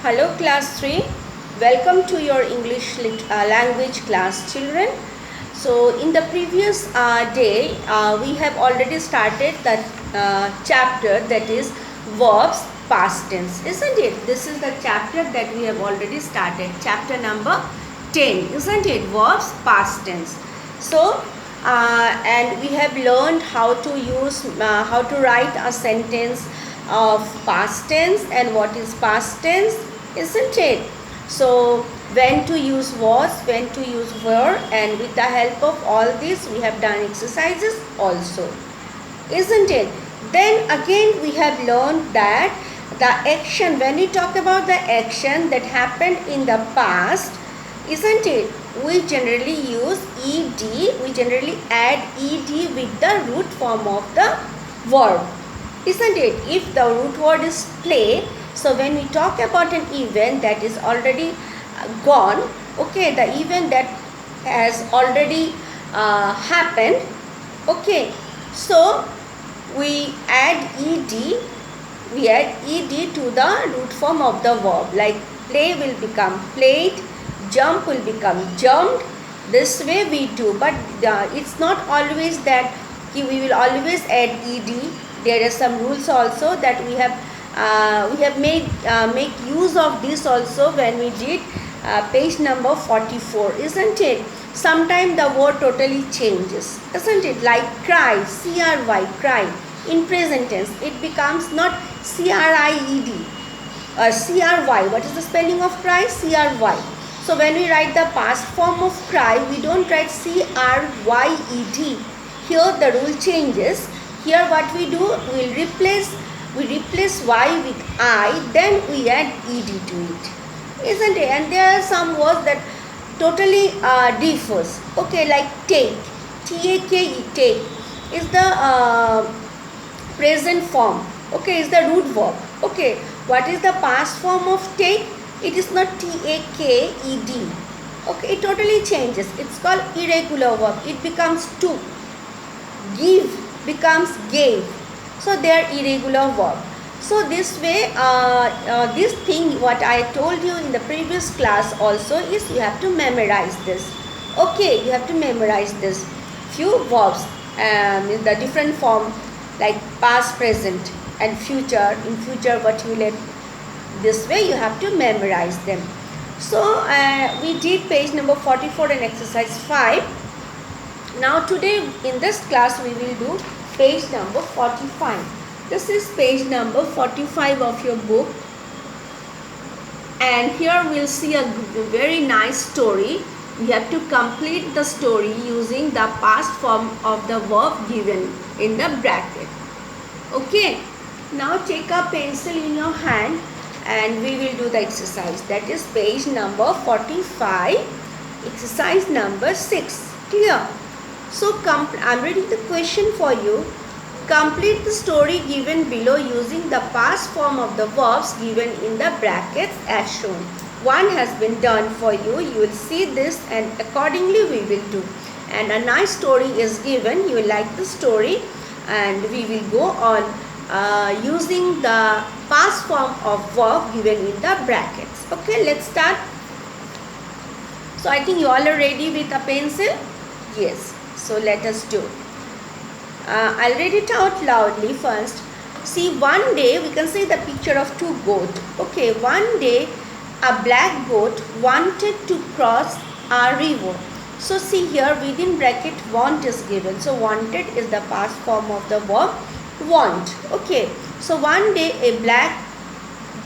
Hello class 3, welcome to your English language class children. So in the previous day we have already started that chapter, that is verbs past tense, isn't it? This is the chapter that we have already started, chapter number 10, isn't it? Verbs past tense. So and we have learned how to use how to write a sentence of past tense and what is past tense, isn't it? So when to use was, when to use were, and with the help of all this we have done exercises also, isn't it? Then again we have learned that the action, when we talk about the action that happened in the past, isn't it, we generally use ed, we generally add ed with the root form of the verb, isn't it? If the root word is play, so when we talk about an event that is already gone, okay, the event that has already happened, okay, so we add ed, to the root form of the verb, like play will become played, jump will become jumped. This way we do, but it's not always that we will always add ed. There are some rules also that we have made make use of this also when we did page number 44, isn't it? Sometimes the word totally changes, isn't it? Like cry, cry, cry, in present tense it becomes not cried, cry. What is the spelling of cry? Cry. So when we write the past form of cry, we don't write cryed. Here the rule changes. Here what we do, we replace y with I, then we add ed to it, isn't it? And there are some words that totally differs. Okay, like take, take, take is the present form. Okay, is the root verb. Okay, what is the past form of take? It is not taked. Okay, it totally changes. It's called irregular verb. It becomes to. Give becomes gave. So they are irregular verb. So this way, this thing what I told you in the previous class also is you have to memorize this. Okay, you have to memorize this. Few verbs in the different form, like past, present and future. In future what you will, this way you have to memorize them. So we did page number 44 and exercise 5. Now today in this class we will do page number 45. This is page number 45 of your book, and here we'll see a very nice story. We have to complete the story using the past form of the verb given in the bracket. Okay, now take a pencil in your hand and we will do the exercise. That is page number 45, exercise number 6. Clear? So I'm reading the question for you. Complete the story given below using the past form of the verbs given in the brackets as shown. One has been done for you. You will see this and accordingly we will do. And a nice story is given. You will like the story and we will go on using the past form of verb given in the brackets. Okay, let's start. So I think you all are ready with a pencil. Yes. So let us do. I'll read it out loudly first. See, one day we can see the picture of two goats. Okay, one day a black goat wanted to cross a river. So see here within bracket want is given. So wanted is the past form of the verb want. Okay, so one day a black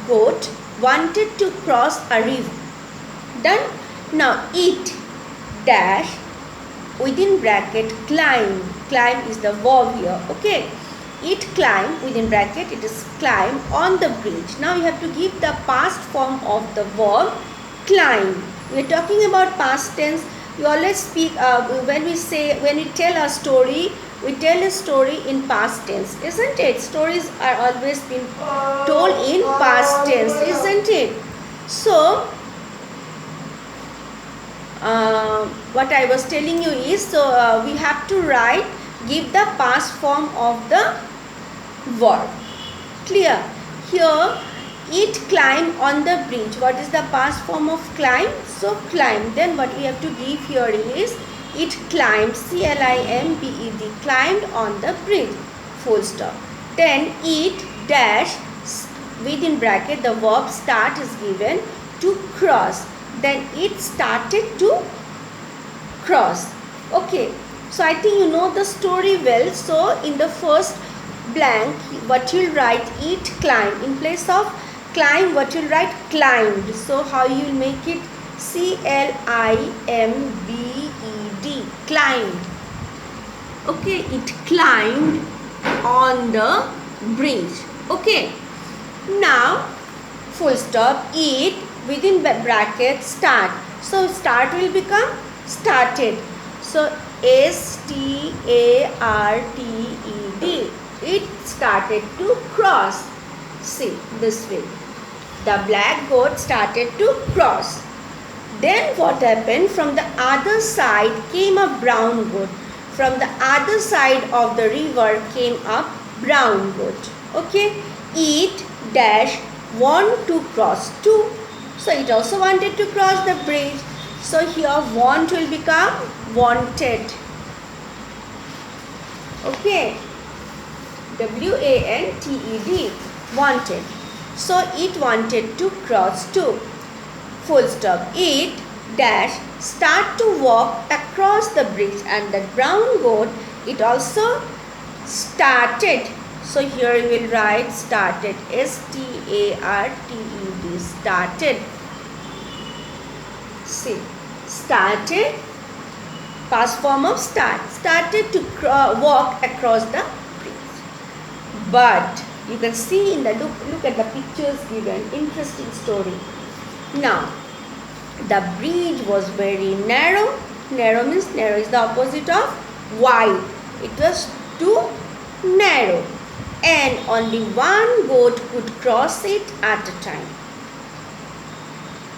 goat wanted to cross a river. Done. Now it dash within bracket climb. Climb is the verb here. Okay, it climb within bracket, it is climb on the bridge. Now you have to give the past form of the verb climb. We are talking about past tense. We always speak when we tell a story, we tell a story in past tense, isn't it? Stories are always been told in past tense, isn't it? So what I was telling you is, so we have to give the past form of the verb. Clear? Here It climbed on the bridge. What is the past form of climb? So climb. Then what we have to give here is it climbed, C-L-I-M-B-E-D, climbed on the bridge, full stop. Then it dash, within bracket the verb start is given, to cross. Then it started to cross. Okay, so I think you know the story well. So in the first blank, what you'll write, it climbed. In place of climb, what you'll write, climbed. So how you will make it? C-L-I-M-B-E-D, climbed. Okay, it climbed on the bridge. Okay, now full stop, it within bracket start. So start will become started. So S-T-A-R-T-E-D, it started to cross. See, this way. The black goat started to cross. Then what happened? From the other side came a brown goat. From the other side of the river came a brown goat. Okay. It dash want to cross too. So it also wanted to cross the bridge. So here want will become wanted. Okay. W-A-N-T-E-D, wanted. So it wanted to cross too. Full stop. It dash start to walk across the bridge, and the brown goat, it also started. So here you will write started, S-T-A-R-T-E-D, started. See, started, past form of start, started to walk across the bridge. But you can see in the look at the pictures given, interesting story. Now, the bridge was very narrow. Narrow means, narrow is the opposite of wide. It was too narrow, and only one goat could cross it at a time.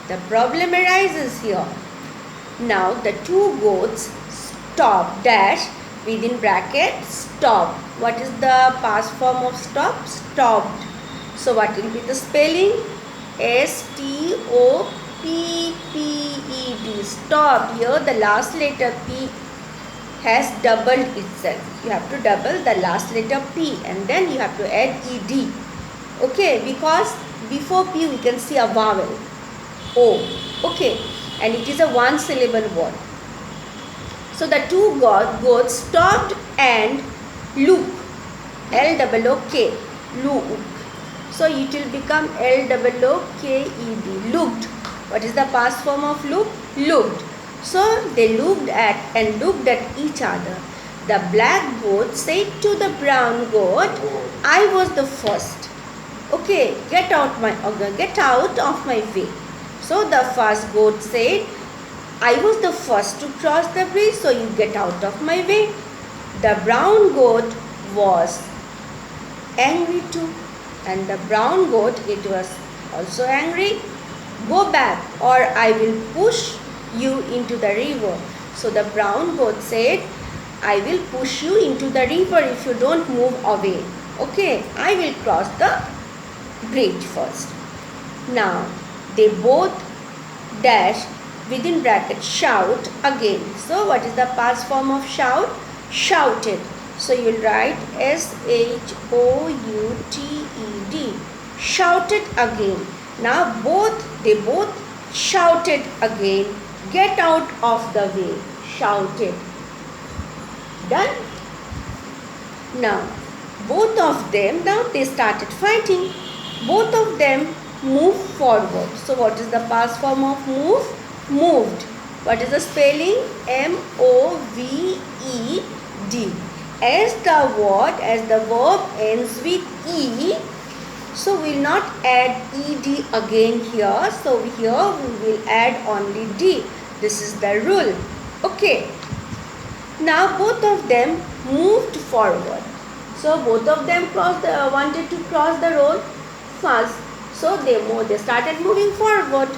The problem arises here. Now the two goats stopped, dash, within bracket stop. What is the past form of stop? Stopped. So what will be the spelling? S-T-O-P-P-E-D, stopped. Here the last letter P has doubled itself. You have to double the last letter P, and then you have to add ED. Okay, because before P we can see a vowel O. Okay, and it is a one syllable word. So the two goats stopped and look, L-O-O-K, look. So it will become L-O-O-K-E-D, looked. What is the past form of look? Looked. So they looked at and looked at each other. The black goat said to the brown goat, I was the first. Okay, get out of my way. So the first goat said, I was the first to cross the bridge, so you get out of my way. The brown goat was angry too, and the brown goat, it was also angry. Go back, or I will push you into the river. So the brown goat said, I will push you into the river if you don't move away. Okay, I will cross the bridge first. Now they both dash, within bracket shout again. So what is the past form of shout? Shouted. So you will write S-H-O-U-T-E-D, shouted again. Now they both shouted again, get out of the way, shouted. Done? Now both of them, now they started fighting. Both of them moved forward. So what is the past form of move? Moved. What is the spelling? M-O-V-E-D. As the verb ends with E, so we will not add ed again here. So here we will add only d. This is the rule. Okay. Now both of them moved forward. So both of them wanted to cross the road fast. So they started moving forward.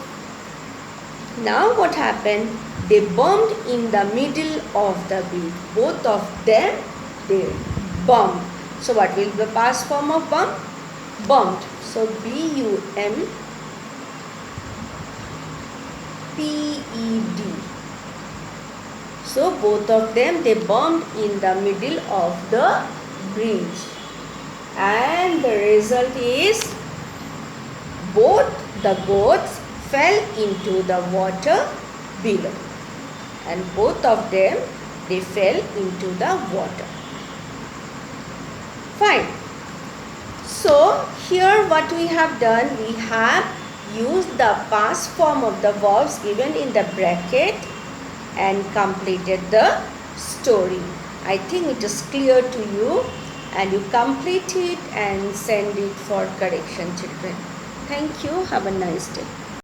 Now what happened? They bumped in the middle of the bridge. Both of them, they bumped. So what will be the past form of bump? bumped. So B-U-M-P-E-D. So both of them, they bumped in the middle of the bridge. And the result is both the goats fell into the water below. And both of them, they fell into the water. Fine. So here what we have done, we have used the past form of the verbs given in the bracket and completed the story. I think it is clear to you, and you complete it and send it for correction, children. Thank you. Have a nice day.